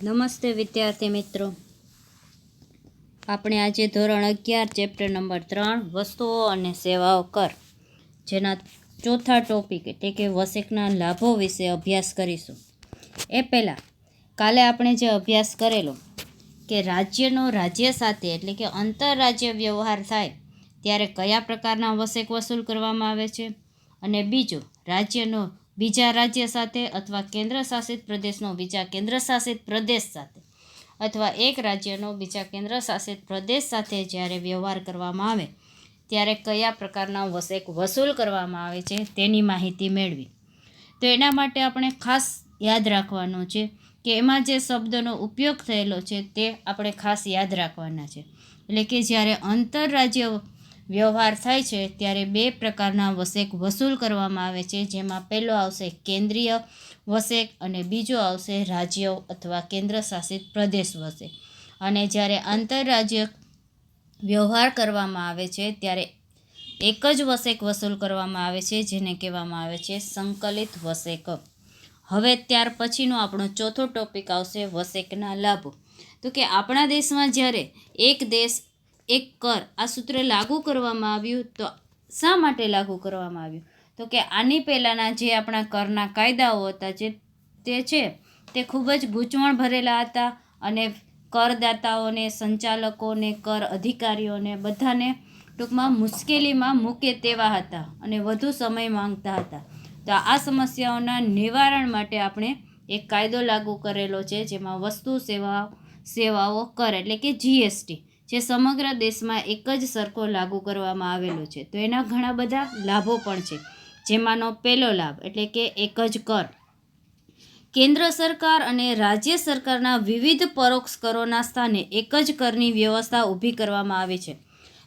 નમસ્તે વિદ્યાર્થી મિત્રો, આપણે આજે ધોરણ 11 ચેપ્ટર નંબર 3 વસ્તુઓ અને સેવાઓ કર જેના ચોથા ટોપિક એટલે કે વસેકના લાભો વિશે અભ્યાસ કરીશું. એ પહેલાં કાલે આપણે જે અભ્યાસ કરેલો કે રાજ્યનો રાજ્ય સાથે એટલે કે આંતરરાજ્ય વ્યવહાર થાય ત્યારે કયા પ્રકારના વસેક વસૂલ કરવામાં આવે છે, અને બીજું રાજ્યનો બીજા રાજ્ય સાથે અથવા કેન્દ્રશાસિત પ્રદેશનો બીજા કેન્દ્રશાસિત પ્રદેશ સાથે અથવા એક રાજ્યનો બીજા કેન્દ્રશાસિત પ્રદેશ સાથે જ્યારે વ્યવહાર કરવામાં આવે ત્યારે કયા પ્રકારના વસેક વસૂલ કરવામાં આવે છે તેની માહિતી મેળવી. તો એના માટે આપણે ખાસ યાદ રાખવાનું છે કે એમાં જે શબ્દનો ઉપયોગ થયેલો છે તે આપણે ખાસ યાદ રાખવાના છે. એટલે કે જ્યારે આંતરરાજ્ય વ્યવહાર થાય છે ત્યારે બે પ્રકારના વસેક વસૂલ કરવામાં આવે છે, જેમાં પહેલો આવશે કેન્દ્રીય વસેક અને બીજો આવશે રાજ્ય અથવા કેન્દ્રશાસિત પ્રદેશ વસેક. અને જ્યારે આંતરરાજ્ય વ્યવહાર કરવામાં આવે છે ત્યારે એક જ વસેક વસૂલ કરવામાં આવે છે, જેને કહેવામાં આવે છે સંકલિત વસેક. હવે ત્યાર પછીનો આપણો ચોથો ટોપિક આવશે વસેકના લાભો. તો કે આપણા દેશમાં જ્યારે એક દેશ એક કર આ સૂત્ર લાગુ કરવામાં આવ્યું તો શા માટે લાગુ કરવામાં આવ્યું? તો કે આની પહેલાંના જે આપણા કરના કાયદાઓ હતા તે ખૂબ જ ગૂંચવણ ભરેલા હતા અને કરદાતાઓને, સંચાલકોને, કર અધિકારીઓને બધાને ટૂંકમાં મુશ્કેલીમાં મૂકે તેવા હતા અને વધુ સમય માંગતા હતા. તો આ સમસ્યાઓના નિવારણ માટે આપણે એક કાયદો લાગુ કરેલો છે, જેમાં વસ્તુ સેવાઓ કર એટલે કે જીએસટી જે સમગ્ર દેશમાં એક જ સરખો લાગુ કરવામાં આવેલો છે. તો એના ઘણા બધા લાભો પણ છે, જેમાંનો પહેલો લાભ એટલે કે એક જ કર. કેન્દ્ર સરકાર અને રાજ્ય સરકારના વિવિધ પરોક્ષ કરોના સ્થાને એક જ કરની વ્યવસ્થા ઊભી કરવામાં આવી છે.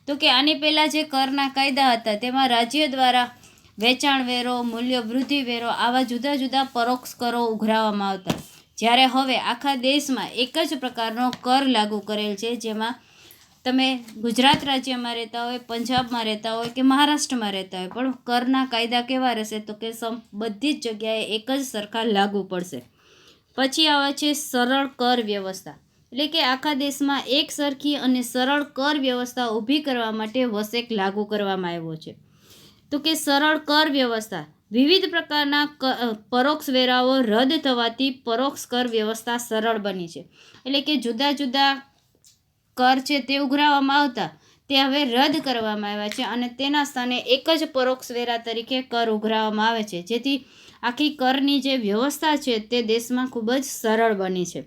તો કે આની પહેલાં જે કરના કાયદા હતા તેમાં રાજ્ય દ્વારા વેચાણ વેરો, મૂલ્ય વૃદ્ધિ વેરો આવા જુદા જુદા પરોક્ષ કરો ઉઘરાવવામાં આવતા, જ્યારે હવે આખા દેશમાં એક જ પ્રકારનો કર લાગુ કરેલ છે, જેમાં તમે ગુજરાત રાજ્યમાં રહેતા હોય, પંજાબમાં રહેતા હોય કે મહારાષ્ટ્રમાં રહેતા હોય, પણ કરના કાયદા કેવા રહેશે? તો કે બધી જ જગ્યાએ એક જ સરખા લાગુ પડશે. પછી આવે છે સરળ કર વ્યવસ્થા, એટલે કે આખા દેશમાં એક સરખી અને સરળ કર વ્યવસ્થા ઊભી કરવા માટે વસેક લાગુ કરવામાં આવ્યો છે. તો કે સરળ કર વ્યવસ્થા વિવિધ પ્રકારના પરોક્ષ વેરાઓ રદ થવાથી પરોક્ષ કર વ્યવસ્થા સરળ બની છે. એટલે કે જુદા જુદા કર છે તે ઉઘરાવવામાં આવતા તે હવે રદ કરવામાં આવ્યા છે અને તેના સ્થાને એક જ પરોક્ષ વેરા તરીકે કર ઉઘરાવવામાં આવે છે, જેથી આખી કરની જે વ્યવસ્થા છે તે દેશમાં ખૂબ જ સરળ બની છે.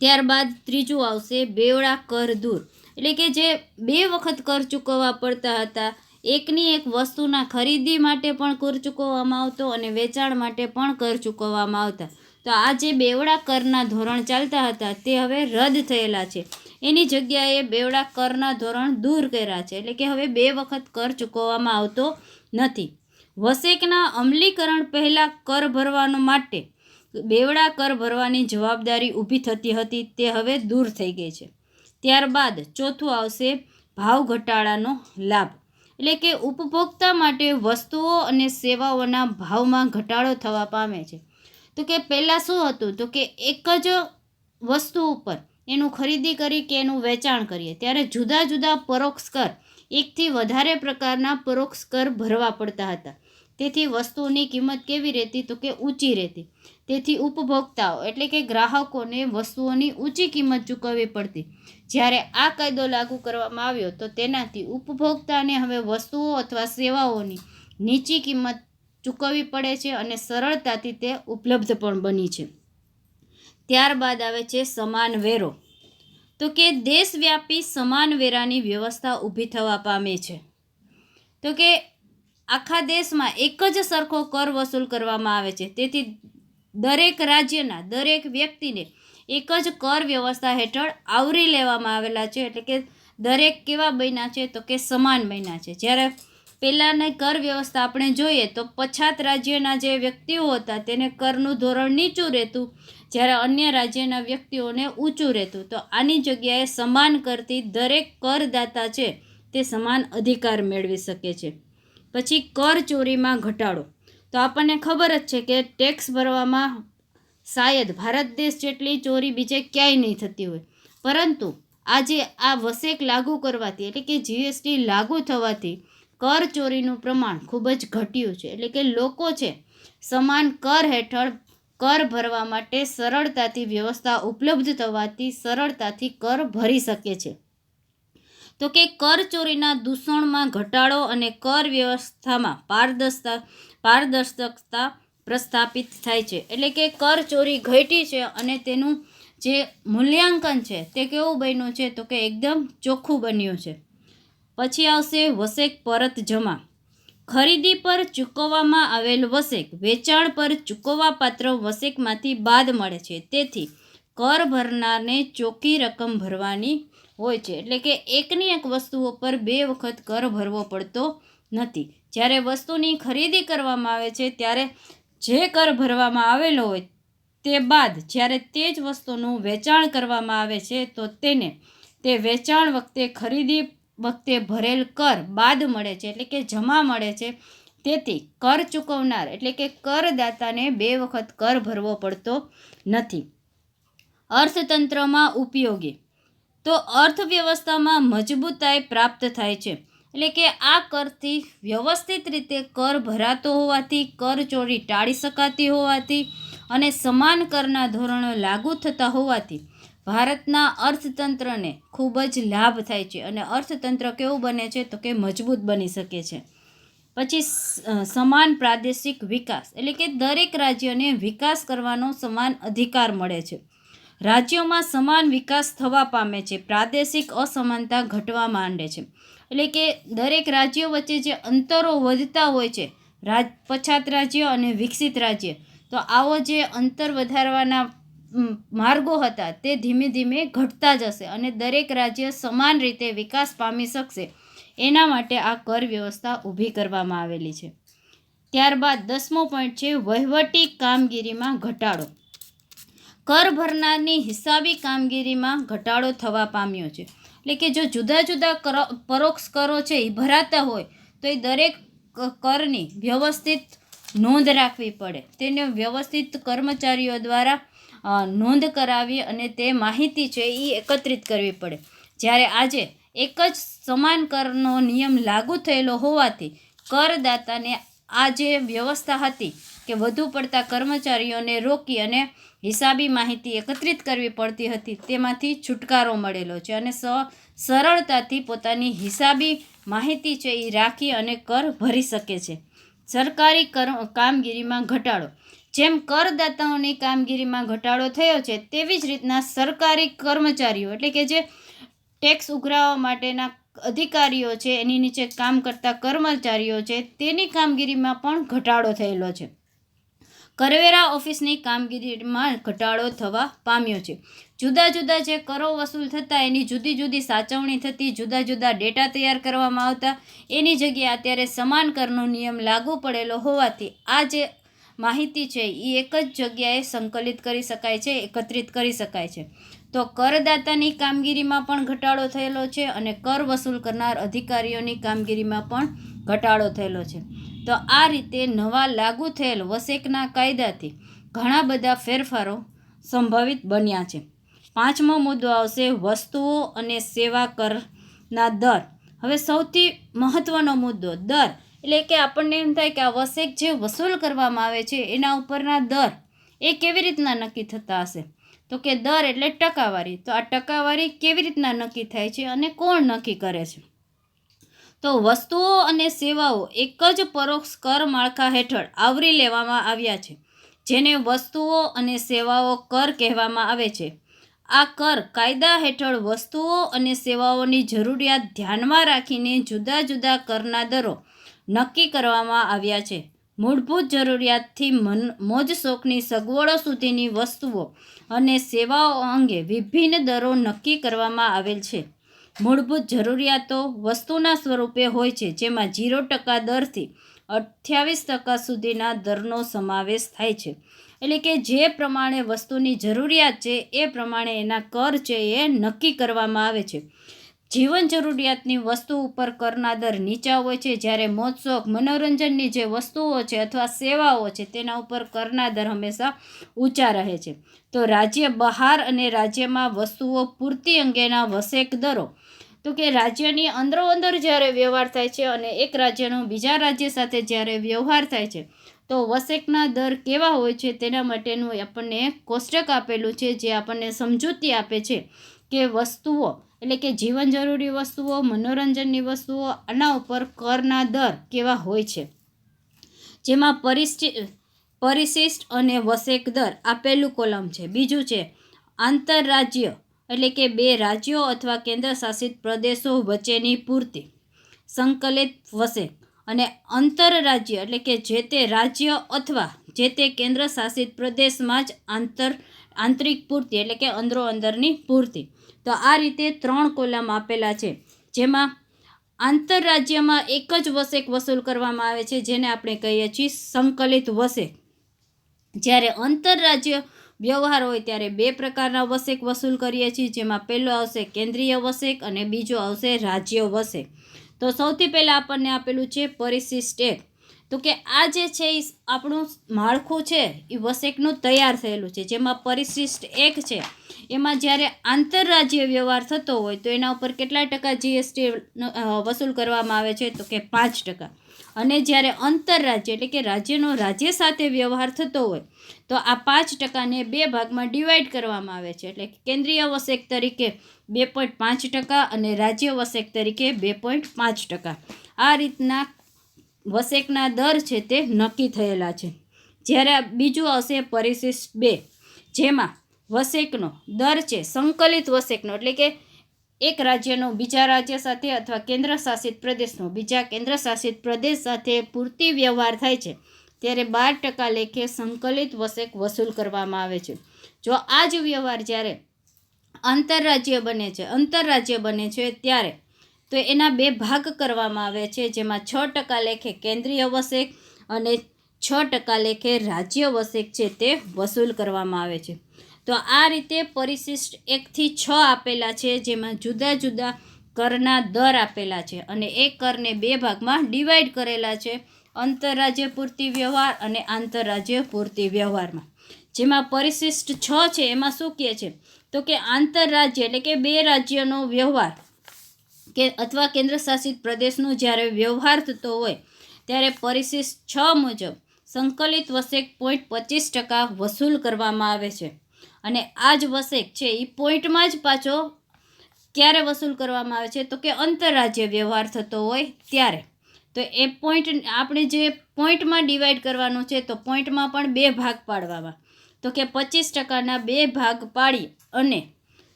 ત્યારબાદ ત્રીજું આવશે બેવડા કર દૂર, એટલે કે જે બે વખત કર ચૂકવવા પડતા હતા, એકની એક વસ્તુના ખરીદી માટે પણ કર ચૂકવવામાં આવતો અને વેચાણ માટે પણ કર ચૂકવવામાં આવતા. તો આ જે બેવડા કરના ધોરણ ચાલતા હતા તે હવે રદ થયેલા છે. એની જગ્યાએ બેવડા કરના ધોરણ દૂર કર્યા છે, એટલે કે હવે બે વખત કર ચૂકવવામાં આવતો નથી. વસેકના અમલીકરણ પહેલાં કર ભરવાનો માટે બેવડા કર ભરવાની જવાબદારી ઊભી થતી હતી, તે હવે દૂર થઈ ગઈ છે. ત્યારબાદ ચોથું આવશે ભાવ ઘટાડાનો લાભ, એટલે કે ઉપભોક્તા માટે વસ્તુઓ અને સેવાઓના ભાવમાં ઘટાડો થવા પામે છે. તો કે પહેલાં શું હતું? તો કે એક જ વસ્તુ ઉપર એનું ખરીદી કરી કે એનું વેચાણ કરીએ ત્યારે જુદા જુદા પરોક્ષ કર, એકથી વધારે પ્રકારના પરોક્ષ કર ભરવા પડતા હતા. તેથી વસ્તુઓની કિંમત કેવી રહેતી? તો કે ઊંચી રહેતી. તેથી ઉપભોક્તાઓ એટલે કે ગ્રાહકોને વસ્તુઓની ઊંચી કિંમત ચૂકવવી પડતી. જ્યારે આ કાયદો લાગુ કરવામાં આવ્યો તો તેનાથી ઉપભોક્તાને હવે વસ્તુઓ અથવા સેવાઓની નીચી કિંમત ચૂકવવી પડે છે અને સરળતાથી તે ઉપલબ્ધ પણ બની છે. ત્યારબાદ આવે છે સમાન વેરો. તો કે દેશવ્યાપી સમાન વેરાની વ્યવસ્થા ઊભી થવા પામી છે. તો કે આખા દેશમાં એક જ સરખો કર વસૂલ કરવામાં આવે છે, તેથી દરેક રાજ્યના દરેક વ્યક્તિને એક જ કર વ્યવસ્થા હેઠળ આવરી લેવામાં આવેલા છે. એટલે કે દરેક કેવા બન્યા છે? તો કે સમાન બન્યા છે. જ્યારે પહેલાંની કર વ્યવસ્થા આપણે જોઈએ તો પછાત રાજ્યના જે વ્યક્તિઓ હતા તેને કરનું ધોરણ નીચું રહેતું, જ્યારે અન્ય રાજ્યના વ્યક્તિઓને ઊંચું રહેતું. તો આની જગ્યાએ સમાન કરતી દરેક કરદાતા છે તે સમાન અધિકાર મેળવી શકે છે. પછી કર ચોરીમાં ઘટાડો. તો આપણને ખબર જ છે કે ટેક્સ ભરવામાં શાયદ ભારત દેશ જેટલી ચોરી બીજે ક્યાંય નહીં થતી હોય, પરંતુ આજે આ વસેક લાગુ કરવાથી એટલે કે જીએસટી લાગુ થવાથી કર ચોરીનું પ્રમાણ ખૂબ જ ઘટ્યું છે. એટલે કે લોકો છે સમાન કર હેઠળ કર ભરવા માટે સરળતાથી વ્યવસ્થા ઉપલબ્ધ થવાથી સરળતાથી કર ભરી શકે છે. તો કે કર ચોરીના દૂષણમાં ઘટાડો અને કર વ્યવસ્થામાં પારદર્શકતા પ્રસ્થાપિત થાય છે. એટલે કે કર ચોરી ઘટી છે અને તેનું જે મૂલ્યાંકન છે તે કેવું બન્યું છે તો કે એકદમ ચોખ્ખું બન્યું છે. પછી આવશે વસેક પરત જમા. ખરીદી પર ચૂકવવામાં આવેલ વસેક વેચાણ પર ચૂકવવાપાત્ર વસેકમાંથી બાદ મળે છે. તેથી કર ભરનારને ચોખ્ખી રકમ ભરવાની હોય છે. એટલે કે એકની એક વસ્તુઓ પર બે વખત કર ભરવો પડતો નથી. જ્યારે વસ્તુની ખરીદી કરવામાં આવે છે ત્યારે જે કર ભરવામાં આવેલો હોય તે બાદ જ્યારે તે જ વસ્તુનું વેચાણ કરવામાં આવે છે તો તેને તે વેચાણ વખતે ખરીદી વખતે ભરેલ કર બાદ મળે છે, એટલે કે જમા મળે છે. તેથી કર ચૂકવનાર એટલે કે કરદાતાને બે વખત કર ભરવો પડતો નથી. અર્થતંત્રમાં ઉપયોગી. તો અર્થવ્યવસ્થામાં મજબૂતાઈ પ્રાપ્ત થાય છે. એટલે કે આ કરથી વ્યવસ્થિત રીતે કર ભરાતો હોવાથી, કર ચોરી ટાળી શકાતી હોવાથી અને સમાન કરના ધોરણો લાગુ થતા હોવાથી ભારતના અર્થતંત્રને ખૂબ જ લાભ થાય છે અને અર્થતંત્ર કેવું બને છે તો કે મજબૂત બની શકે છે. પછી સમાન પ્રાદેશિક વિકાસ. એટલે કે દરેક રાજ્યને વિકાસ કરવાનો સમાન અધિકાર મળે છે. રાજ્યોમાં સમાન વિકાસ થવા પામે છે. પ્રાદેશિક અસમાનતા ઘટવા માંડે છે. એટલે કે દરેક રાજ્યો વચ્ચે જે અંતરો વધતા હોય છે, પછાત રાજ્ય અને વિકસિત રાજ્ય, તો આવો જે અંતર વધારવાના માર્ગો હતા તે ધીમે ધીમે ઘટતા જશે અને દરેક રાજ્ય સમાન રીતે વિકાસ પામી શકશે. એના માટે આ કર વ્યવસ્થા ઊભી કરવામાં આવેલી છે. ત્યારબાદ 10મો પોઈન્ટ છે વહીવટી કામગીરીમાં ઘટાડો. કર ભરનારની હિસાબી કામગીરીમાં ઘટાડો થવા પામ્યો છે. એટલે કે જો જુદા જુદા પરોક્ષ કરો છે એ ભરાતા હોય તો એ દરેક કરની વ્યવસ્થિત નોંધ રાખવી પડે. તેને વ્યવસ્થિત કર્મચારીઓ દ્વારા નોંધ કરાવી અને તે માહિતી છે એ એકત્રિત કરવી પડે. જ્યારે આજે એક જ સમાન કરનો નિયમ લાગુ થયેલો હોવાથી કરદાતાને આ જે વ્યવસ્થા હતી કે વધુ પડતા કર્મચારીઓને રોકી અને હિસાબી માહિતી એકત્રિત કરવી પડતી હતી તેમાંથી છુટકારો મળેલો છે અને સરળતાથી પોતાની હિસાબી માહિતી છે એ રાખી અને કર ભરી શકે છે. સરકારી કામગીરીમાં ઘટાડો. જેમ કરદાતાઓની કામગીરીમાં ઘટાડો થયો છે તેવી જ રીતના સરકારી કર્મચારીઓ એટલે કે જે ટેક્સ ઉઘરાવવા માટેના અધિકારીઓ છે, એની નીચે કામ કરતા કર્મચારીઓ છે, તેની કામગીરીમાં પણ ઘટાડો થયેલો છે. કરવેરા ઓફિસની કામગીરીમાં ઘટાડો થવા પામ્યો છે. જુદા જુદા જે કરો વસૂલ થતા એની જુદી જુદી સાચવણી થતી, જુદા જુદા ડેટા તૈયાર કરવામાં આવતા, એની જગ્યાએ અત્યારે સમાન કરનો નિયમ લાગુ પડેલો હોવાથી આ જે માહિતી છે એ એક જ જગ્યાએ સંકલિત કરી શકાય છે, એકત્રિત કરી શકાય છે. તો કરદાતાની કામગીરીમાં પણ ઘટાડો થયેલો છે અને કર વસૂલ કરનાર અધિકારીઓની કામગીરીમાં પણ ઘટાડો થયેલો છે. તો આ રીતે નવા લાગુ થયેલ વસેકના કાયદાથી ઘણા બધા ફેરફારો સંભવિત બન્યા છે. 5મો મુદ્દો આવશે વસ્તુઓ અને સેવા કરના દર. હવે સૌથી મહત્વનો મુદ્દો દર. એટલે કે આપણને એમ થાય કે આ વસેક જે વસૂલ કરવામાં આવે છે એના ઉપરના દર એ કેવી રીતના નક્કી થતા હશે તો કે દર એટલે ટકાવારી. તો આ ટકાવારી કેવી રીતના નક્કી થાય છે અને કોણ નક્કી કરે છે? તો વસ્તુઓ અને સેવાઓ એક જ પરોક્ષ કર માળખા હેઠળ આવરી લેવામાં આવ્યા છે, જેને વસ્તુઓ અને સેવાઓ કર કહેવામાં આવે છે. આ કર કાયદા હેઠળ વસ્તુઓ અને સેવાઓની જરૂરિયાત ધ્યાનમાં રાખીને જુદા જુદા કરના દરો નક્કી કરવામાં આવ્યા છે. મૂળભૂત જરૂરિયાતથી મોજશોખની સગવડો સુધીની વસ્તુઓ અને સેવાઓ અંગે વિભિન્ન દરો નક્કી કરવામાં આવેલ છે. મૂળભૂત જરૂરિયાતો વસ્તુના સ્વરૂપે હોય છે, જેમાં 0% દરથી 28% સુધીના દરનો સમાવેશ થાય છે. એટલે કે જે પ્રમાણે વસ્તુની જરૂરિયાત છે એ પ્રમાણે એના કર છે એ નક્કી કરવામાં આવે છે. જીવન જરૂરિયાતની વસ્તુ ઉપર કરના દર નીચા હોય છે, જ્યારે મોજ શોખ મનોરંજનની જે વસ્તુઓ છે અથવા સેવાઓ છે તેના ઉપર કરના દર હંમેશા ઊંચા રહે છે. તો રાજ્ય બહાર અને રાજ્યમાં વસ્તુઓ પૂર્તિ અંગેના વસેક દરો, તો કે રાજ્યની અંદરોઅંદર જ્યારે વ્યવહાર થાય છે અને એક રાજ્યનો બીજા રાજ્ય સાથે જ્યારે વ્યવહાર થાય છે તો વસેકના દર કેવા હોય છે તેના માટેનું આપણને કોષ્ટક આપેલું છે, જે આપણને સમજૂતી આપે છે કે વસ્તુઓ એટલે કે જીવન જરૂરી વસ્તુઓ, મનોરંજનની વસ્તુઓ, આના ઉપર કરના દર કેવા હોય છે. જેમાં પરિશિષ્ટ અને વસેક દર આપેલું કોલમ છે. બીજું છે આંતરરાજ્ય એટલે કે બે રાજ્યો અથવા કેન્દ્ર શાસિત પ્રદેશો વચ્ચેની પૂર્તિ, સંકલિત વસેક. અને આંતરરાજ્ય એટલે કે જે તે રાજ્ય અથવા જે તે કેન્દ્ર શાસિત પ્રદેશમાં જ આંતરિક પૂર્તિ એટલે કે અંદરોઅંદરની પૂર્તિ. તો આ રીતે 3 કોલમ આપેલા છે, જેમાં આંતરરાજ્યમાં એક જ વસેક વસૂલ કરવામાં આવે છે, જેને આપણે કહીએ છીએ સંકલિત વસેક. જ્યારે આંતરરાજ્ય વ્યવહાર હોય ત્યારે 2 પ્રકારના વસેક વસૂલ કરીએ છીએ, જેમાં પહેલો આવશે કેન્દ્રીય વસેક અને બીજો આવશે રાજ્ય વસેક. તો સૌથી પહેલાં આપણને આપેલું છે પરિશિષ્ટ 1. તો કે આ જે છે એ આપણું માળખું છે એ વસેકનું તૈયાર થયેલું છે, જેમાં પરિશિષ્ટ 1 છે એમાં જ્યારે આંતરરાજ્ય વ્યવહાર થતો હોય તો એના ઉપર કેટલા ટકા જીએસટી વસૂલ કરવામાં આવે છે, તો કે 5%. અને જ્યારે આંતરરાજ્ય એટલે કે રાજ્યનો રાજ્ય સાથે વ્યવહાર થતો હોય તો આ 5%ને 2 ભાગમાં ડિવાઈડ કરવામાં આવે છે, એટલે કેન્દ્રીય વસેક તરીકે 2.5% અને રાજ્ય વસેક તરીકે 2.5%. આ રીતના વસેકના દર છે તે નક્કી થયેલા છે. જ્યારે બીજું આવશે પરિશિષ્ટ 2, જેમાં વસેકનો દર છે સંકલિત વસેકનો, એટલે કે એક રાજ્યનો બીજા રાજ્ય સાથે અથવા કેન્દ્ર શાસિત પ્રદેશનો બીજા કેન્દ્ર શાસિત પ્રદેશ સાથે પૂરતી વ્યવહાર થાય છે ત્યારે 12% લેખે સંકલિત વસેક વસૂલ કરવામાં આવે છે. જો આ જ વ્યવહાર જ્યારે આંતરરાજ્ય બને છે ત્યારે તો એના 2 ભાગ કરવામાં આવે છે, જેમાં 6% લેખે કેન્દ્રીય વસેક અને 6% લેખે રાજ્ય વસેક છે તે વસૂલ કરવામાં આવે છે. તો આ રીતે પરિશિષ્ટ 1 થી 6 આપેલા છે, જેમાં જુદા જુદા કરના દર આપેલા છે અને એ કરને 2 ભાગમાં ડિવાઈડ કરેલા છે, આંતરરાજ્ય પૂર્તિ વ્યવહાર અને આંતરરાજ્ય પૂર્તિ વ્યવહારમાં. જેમાં પરિશિષ્ટ 6 છે એમાં શું કહે છે, તો કે આંતરરાજ્ય એટલે કે 2 રાજ્યનો વ્યવહાર કે અથવા કેન્દ્ર શાસિત પ્રદેશનો જ્યારે વ્યવહાર થતો હોય ત્યારે પરિશિષ્ટ 6 મુજબ સંકલિત વસેક 0.25% વસૂલ કરવામાં આવે છે. અને આ જ વસેક છે એ પોઈન્ટમાં જ પાછો ક્યારે વસૂલ કરવામાં આવે છે, તો કે આંતરરાજ્ય વ્યવહાર થતો હોય ત્યારે. તો એ પોઈન્ટ આપણે જે પોઈન્ટમાં ડિવાઈડ કરવાનું છે તો પોઈન્ટમાં પણ 2 ભાગ પાડવામાં, તો કે 25%ના 2 ભાગ પાડી અને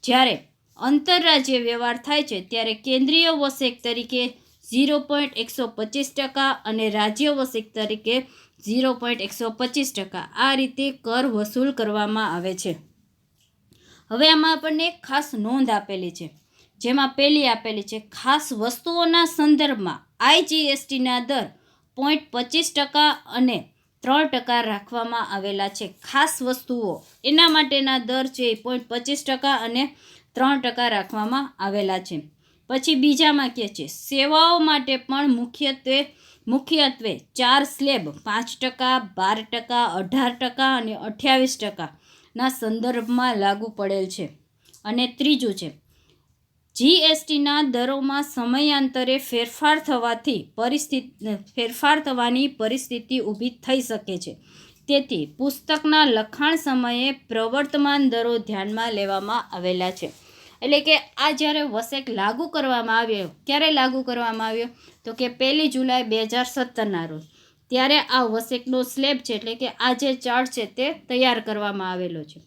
જ્યારે આંતરરાજ્ય વ્યવહાર થાય છે ત્યારે કેન્દ્રીય વસેક તરીકે 0.125% અને રાજ્ય વસેક તરીકે 0.125%. આ રીતે કર વસૂલ કરવામાં આવે છે. હવે આમાં આપણને એક ખાસ નોંધ આપેલી છે, જેમાં પહેલી આપેલી છે ખાસ વસ્તુઓના સંદર્ભમાં આઈજીએસટીના દર 0.25% અને 3% રાખવામાં આવેલા છે. ખાસ વસ્તુઓ એના માટેના દર છે 0.25% અને 3% રાખવામાં આવેલા છે. પછી બીજામાં કહે છે સેવાઓ માટે પણ મુખ્યત્વે 4 સ્લેબ 5%, 12%, 18% અને 28% ના સંદર્ભમાં લાગુ પડેલ છે. અને ત્રીજું છે જીએસટીના દરોમાં સમયાંતરે ફેરફાર થવાની પરિસ્થિતિ ઊભી થઈ શકે છે, તેથી પુસ્તકના લખાણ સમયે પ્રવર્તમાન દરો ધ્યાનમાં લેવામાં આવેલા છે. એટલે કે આ જ્યારે વસેક લાગુ કરવામાં આવ્યો, ક્યારે લાગુ કરવામાં આવ્યો, તો કે 1 જુલાઈ 2017ના રોજ. ત્યારે આ વસેકનો સ્લેબ છે એટલે કે આ જે ચાર્ટ છે તે તૈયાર કરવામાં આવેલો છે.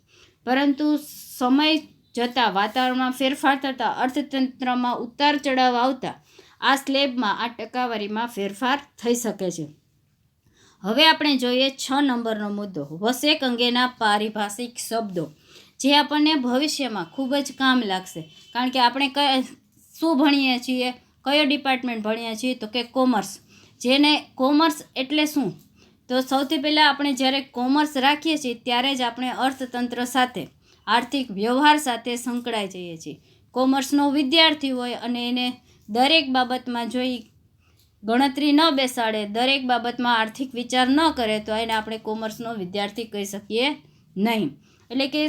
પરંતુ સમય જતાં વાતાવરણમાં ફેરફાર થતાં અર્થતંત્રમાં ઉતાર ચઢાવ આવતા આ સ્લેબમાં આ ટકાવારીમાં ફેરફાર થઈ શકે છે. હવે આપણે જોઈએ 6 નંબરનો મુદ્દો, વસેક અંગેના પારિભાષિક શબ્દો, જે આપણને ભવિષ્યમાં ખૂબ જ કામ લાગશે. કારણ કે આપણે શું ભણીએ છીએ, કયો ડિપાર્ટમેન્ટ ભણીએ છીએ, તો કે કોમર્સ. જેને કોમર્સ એટલે શું, તો સૌથી પહેલાં આપણે જ્યારે કોમર્સ રાખીએ છીએ ત્યારે જ આપણે અર્થતંત્ર સાથે આર્થિક વ્યવહાર સાથે સંકળાઈ જઈએ છીએ. કોમર્સનો વિદ્યાર્થી હોય અને એને દરેક બાબતમાં જોઈ ગણતરી ન બેસાડે, દરેક બાબતમાં આર્થિક વિચાર ન કરે તો એને આપણે કોમર્સનો વિદ્યાર્થી કહી શકીએ નહીં. એટલે કે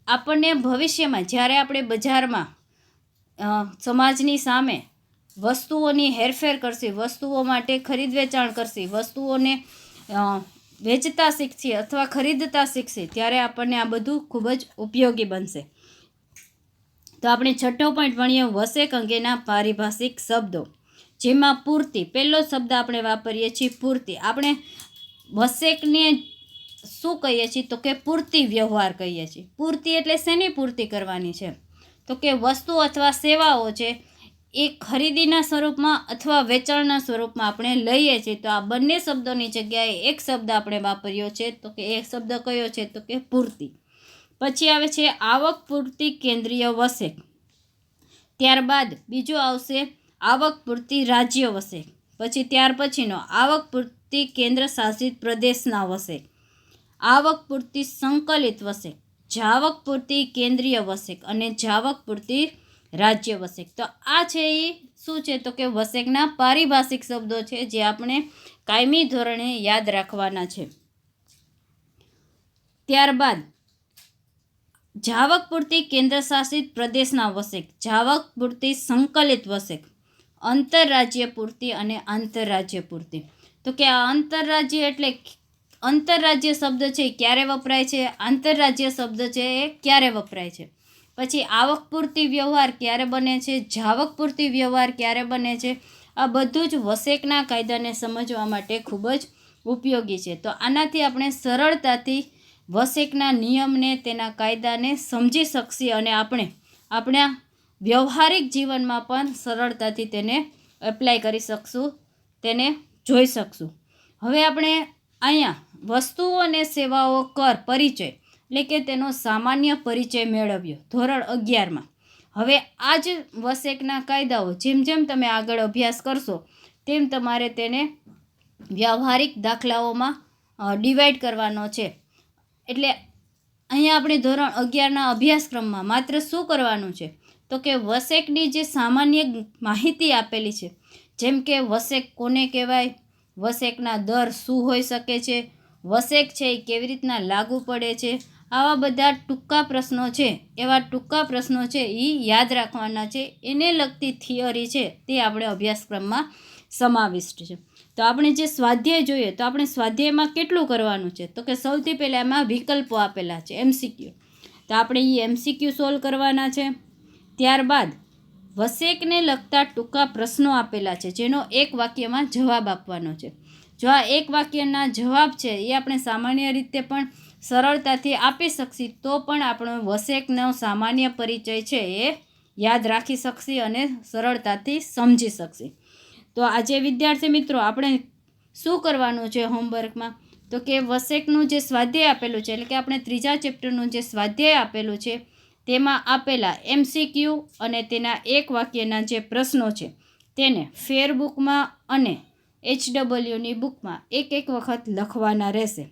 આપણને ભવિષ્યમાં જ્યારે આપણે બજારમાં સમાજની સામે વસ્તુઓની હેરફેર કરશી, વસ્તુઓ માટે ખરીદ વેચાણ કરશી, વસ્તુઓને વેચતા શીખશી અથવા ખરીદતા શીખશી, ત્યારે આપણને આ બધું ખૂબ જ ઉપયોગી બનશે. તો આપણે છઠ્ઠો પોઈન્ટ ભણીએ વસેક અંગેના પારિભાષિક શબ્દો, જેમાં પૂર્તિ પહેલો શબ્દ આપણે વાપરીએ છીએ. પૂર્તિ આપણે વસેકને શું કહીએ છીએ તો કે પૂર્તિ વ્યવહાર કહીએ છીએ. પૂર્તિ એટલે શેની પૂર્તિ કરવાની છે તો કે વસ્તુ અથવા સેવાઓ છે એ ખરીદીના સ્વરૂપમાં અથવા વેચાણના સ્વરૂપમાં આપણે લઈએ છીએ. તો આ બંને શબ્દોની જગ્યાએ એક શબ્દ આપણે વાપર્યો છે તો કે એ શબ્દ કયો છે તો કે પૂર્તિ. પછી આવે છે આવક પૂર્તિ કેન્દ્રીય વસેક. ત્યારબાદ બીજો આવશે આવક પૂર્તિ રાજ્ય વસેક. પછી ત્યાર પછીનો આવક પૂર્તિ કેન્દ્ર શાસિત પ્રદેશના વસેક, આવક પૂર્તિ સંકલિત વસેક, જાવક પૂર્તિ કેન્દ્રીય વસેક અને જાવક પૂર્તિ રાજ્ય વસેક. તો આ છે એ શું છે તો કે વસેકના પારિભાષિક શબ્દો છે જે આપણે કાયમી ધોરણે યાદ રાખવાના છે. ત્યારબાદ જાવક પૂર્તિ કેન્દ્ર શાસિત પ્રદેશના વસેક, જાવક પૂર્તિ સંકલિત વસેક, આંતરરાજ્ય પૂર્તિ અને આંતરરાજ્ય પૂર્તિ. તો કે આ આંતરરાજ્ય એટલે આંતરરાજ્ય શબ્દ છે એ ક્યારે વપરાય છે, આંતરરાજ્ય શબ્દ છે એ ક્યારે વપરાય છે. પછી આવક પૂર્તિ વ્યવહાર ક્યારે બને છે, જાવક પૂર્તિ વ્યવહાર ક્યારે બને છે. આ બધું જ વસેકના કાયદાને સમજવા માટે ખૂબ જ ઉપયોગી છે. તો આનાથી આપણે સરળતાથી વસેકના નિયમને, તેના કાયદાને સમજી શકશી અને આપણે આપણા વ્યવહારિક જીવનમાં પણ સરળતાથી તેને એપ્લાય કરી શકશું, તેને જોઈ શકશું. હવે આપણે અહીંયા વસ્તુઓ અને સેવાઓ કર પરિચય એટલે કે તેનો સામાન્ય પરિચય મેળવ્યો ધોરણ 11માં. હવે આ જ વસેકના કાયદાઓ જેમ જેમ તમે આગળ અભ્યાસ કરશો તેમ તમારે તેને વ્યવહારિક દાખલાઓમાં ડિવાઈડ કરવાનો છે. એટલે અહીંયા આપણે ધોરણ 11ના અભ્યાસક્રમમાં માત્ર શું કરવાનું છે તો કે વસેકની જે સામાન્ય માહિતી આપેલી છે, જેમ કે વસેક કોને કહેવાય, વસેકના દર શું હોઈ શકે છે, વસેક છે એ કેવી રીતના લાગુ પડે છે, આવા બધા ટૂંકા પ્રશ્નો છે, એવા ટૂંકા પ્રશ્નો છે એ યાદ રાખવાના છે. એને લગતી થિયરી છે તે આપણે અભ્યાસક્રમમાં સમાવિષ્ટ છે. તો આપણે જે સ્વાધ્યાય જોઈએ તો આપણે સ્વાધ્યાયમાં કેટલું કરવાનું છે તો કે સૌથી પહેલાં એમાં વિકલ્પો આપેલા છે, MCQ. તો આપણે એ MCQ સોલ્વ કરવાના છે. ત્યારબાદ વસેકને લગતા ટૂંકા પ્રશ્નો આપેલા છે જેનો એક વાક્યમાં જવાબ આપવાનો છે. જો આ એક વાક્યના જવાબ છે એ આપણે સામાન્ય રીતે પણ સરળતાથી આપી શકશી તો પણ આપણો વસેકનો સામાન્ય પરિચય છે એ યાદ રાખી શકશી અને સરળતાથી સમજી શકશી. તો આજે વિદ્યાર્થી મિત્રો આપણે શું કરવાનું છે હોમવર્કમાં તો કે વસેકનું જે સ્વાધ્યાય આપેલું છે એટલે કે આપણે ત્રીજા ચેપ્ટરનું જે સ્વાધ્યાય આપેલું છે તેમાં આપેલા MCQ અને તેના એક વાક્યના જે પ્રશ્નો છે તેને ફેરબુકમાં અને HWની બુકમાં એક એક વખત લખવાના રહેશે.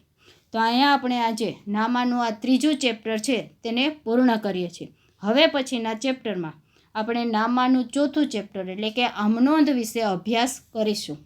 તો અહીંયા આપણે આજે નામાનું આ ત્રીજું ચેપ્ટર છે તેને પૂર્ણ કરીએ છીએ. હવે પછીના ચેપ્ટરમાં આપણે નામાનું ચોથું ચેપ્ટર એટલે કે આમનોંધ વિશે અભ્યાસ કરીશું.